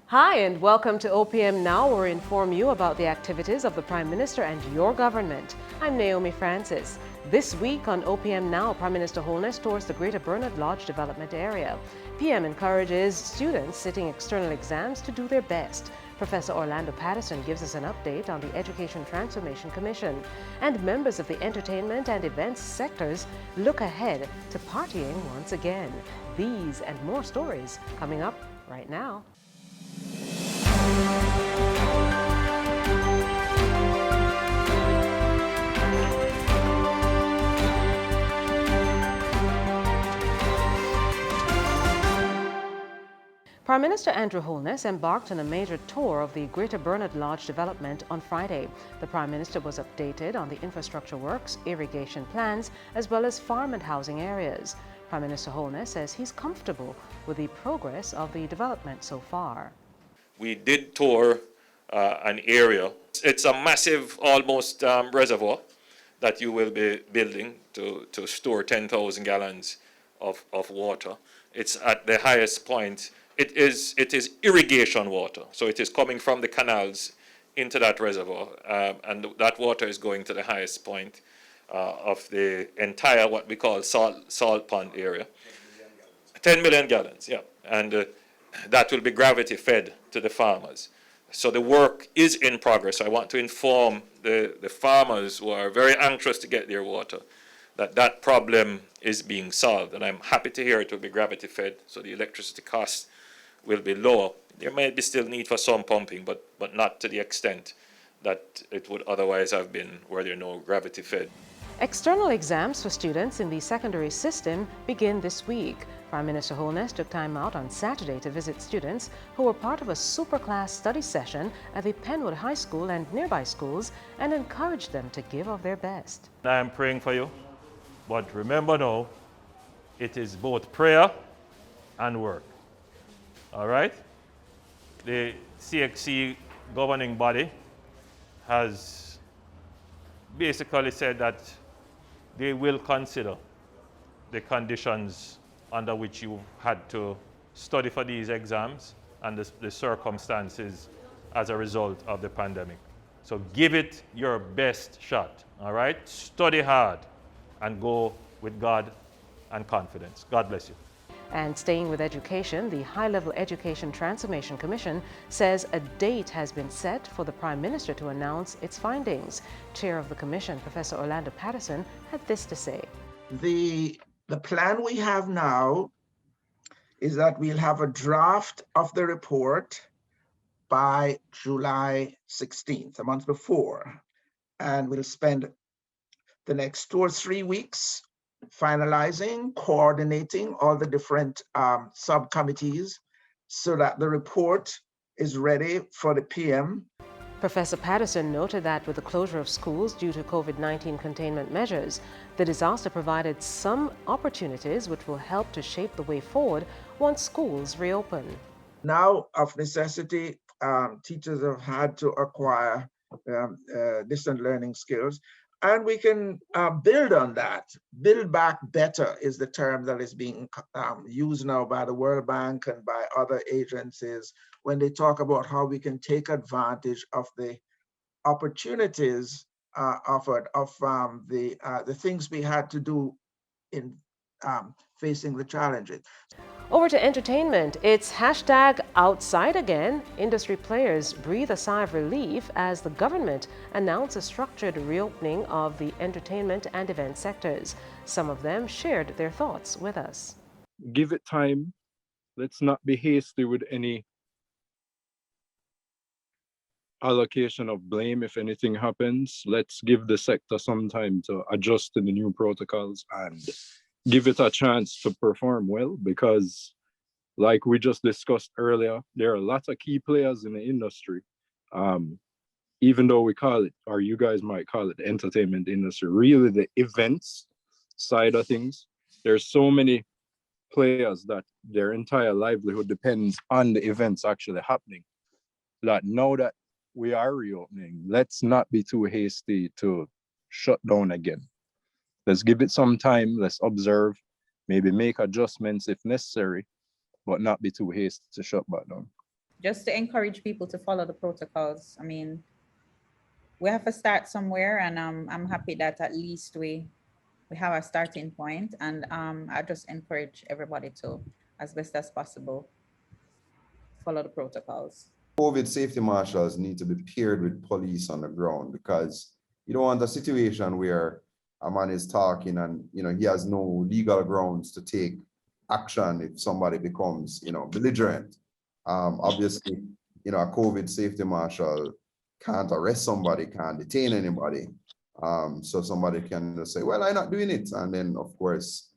Hi, and welcome to OPM Now, where we inform you about the activities of the Prime Minister and your government. I'm Naomi Francis. This week on OPM Now, Prime Minister Holness tours the Greater Bernard Lodge development area. PM encourages students sitting external exams to do their best. Professor Orlando Patterson gives us an update on the Education Transformation Commission. And members of the entertainment and events sectors look ahead to partying once again. These and more stories coming up right now. Prime Minister Andrew Holness embarked on a major tour of the Greater Bernard Lodge development on Friday. The Prime Minister was updated on the infrastructure works, irrigation plans, as well as farm and housing areas. Prime Minister Holness says he's comfortable with the progress of the development so far. We did tour an area. It's a massive, almost reservoir that you will be building to store 10,000 gallons of water. It's at the highest point. It is irrigation water, so it is coming from the canals into that reservoir, and that water is going to the highest point of the entire what we call salt pond area. 10 million gallons, yeah, and that will be gravity fed to the farmers. So the work is in progress. I want to inform the farmers who are very anxious to get their water that problem is being solved, and I'm happy to hear it will be gravity fed, so the electricity costs will be lower. There may be still need for some pumping, but not to the extent that it would otherwise have been were there no gravity fed. External exams for students in the secondary system begin this week. Prime Minister Holness took time out on Saturday to visit students who were part of a superclass study session at the Penwood High School and nearby schools and encouraged them to give of their best. I am praying for you, but remember now, it is both prayer and work. All right? The CXC governing body has basically said that they will consider the conditions under which you had to study for these exams and the circumstances as a result of the pandemic. So give it your best shot, all right? Study hard and go with God and confidence. God bless you. And staying with education, the High-Level Education Transformation Commission says a date has been set for the Prime Minister to announce its findings. Chair of the Commission, Professor Orlando Patterson, had this to say. The plan we have now is that we'll have a draft of the report by July 16th, a month before, and we'll spend the next 2 or 3 weeks finalizing, coordinating all the different subcommittees so that the report is ready for the PM. Professor Patterson noted that with the closure of schools due to COVID-19 containment measures, the disaster provided some opportunities which will help to shape the way forward once schools reopen. Now, of necessity, teachers have had to acquire distant learning skills, and we can build on that. Build back better is the term that is being used now by the World Bank and by other agencies when they talk about how we can take advantage of the opportunities offered of the things we had to do in facing the challenges. Over to entertainment. It's hashtag outside again. Industry players breathe a sigh of relief as the government announced a structured reopening of the entertainment and event sectors. Some of them shared their thoughts with us. Give it time. Let's not be hasty with any allocation of blame if anything happens. Let's give the sector some time to adjust to the new protocols and give it a chance to perform well, because like we just discussed earlier, there are a lot of key players in the industry. Even though we call it, or you guys might call it, the entertainment industry, really the events side of things, there's so many players that their entire livelihood depends on the events actually happening, that now that we are reopening, let's not be too hasty to shut down again. Let's give it some time, let's observe, maybe make adjustments if necessary, but not be too hasty to shut back down. just to encourage people to follow the protocols. I mean, we have to start somewhere, and I'm happy that at least we have a starting point, and I just encourage everybody to, as best as possible, follow the protocols. COVID safety marshals need to be paired with police on the ground, because you don't want a situation where a man is talking and he has no legal grounds to take action if somebody becomes belligerent. Obviously, a COVID safety marshal can't arrest somebody, can't detain anybody. So somebody can just say, well, I'm not doing it. And then, of course,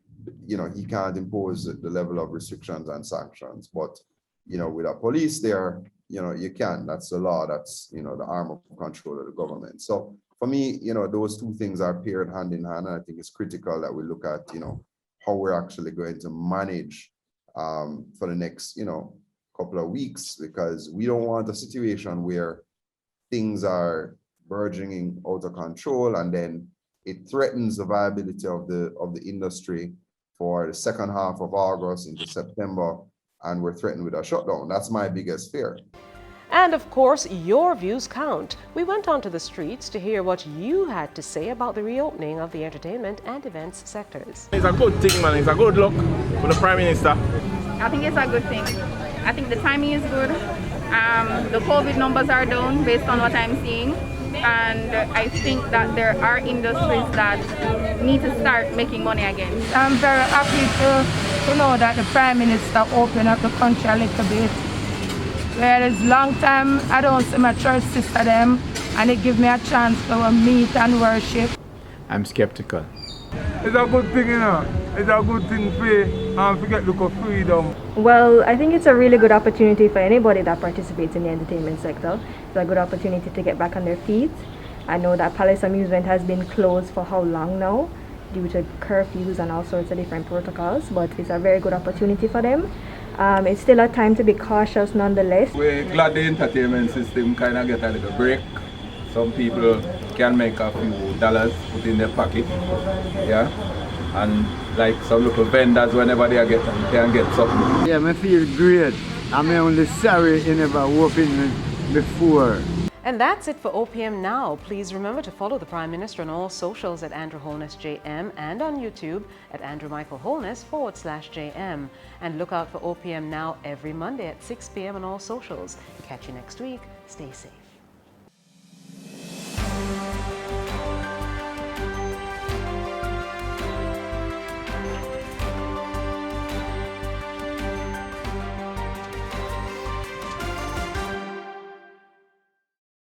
he can't impose the level of restrictions and sanctions. But, with a police there, you can. That's the law. That's, the arm of control of the government. So for me, those two things are paired hand in hand. And I think it's critical that we look at, how we're actually going to manage for the next, couple of weeks, because we don't want a situation where things are verging out of control, and then it threatens the viability of the industry for the second half of August into September, and we're threatened with a shutdown. That's my biggest fear. And of course, your views count. We went onto the streets to hear what you had to say about the reopening of the entertainment and events sectors. It's a good thing, man. It's a good look for the Prime Minister. I think it's a good thing. I think the timing is good. The COVID numbers are down based on what I'm seeing. And I think that there are industries that need to start making money again. I'm very happy to know that the Prime Minister opened up the country a little bit. Whereas long time I don't see my church sister them, and it gives me a chance to meet and worship. I'm skeptical. It's a good thing, It's a good thing to get look of freedom. Well, I think it's a really good opportunity for anybody that participates in the entertainment sector. It's a good opportunity to get back on their feet. I know that Palace Amusement has been closed for how long now, due to curfews and all sorts of different protocols, but it's a very good opportunity for them. It's still a time to be cautious nonetheless. We're glad the entertainment system kind of get a little break. Some people can make a few dollars put in their pocket, yeah, and like some little vendors, whenever they get them, can get something. Yeah, I feel great. I'm only sorry you never opened before. And that's it for OPM Now. Please remember to follow the Prime Minister on all socials at Andrew Holness JM and on YouTube at Andrew Michael Holness /JM. And look out for OPM Now every Monday at 6 p.m. on all socials. Catch you next week. Stay safe.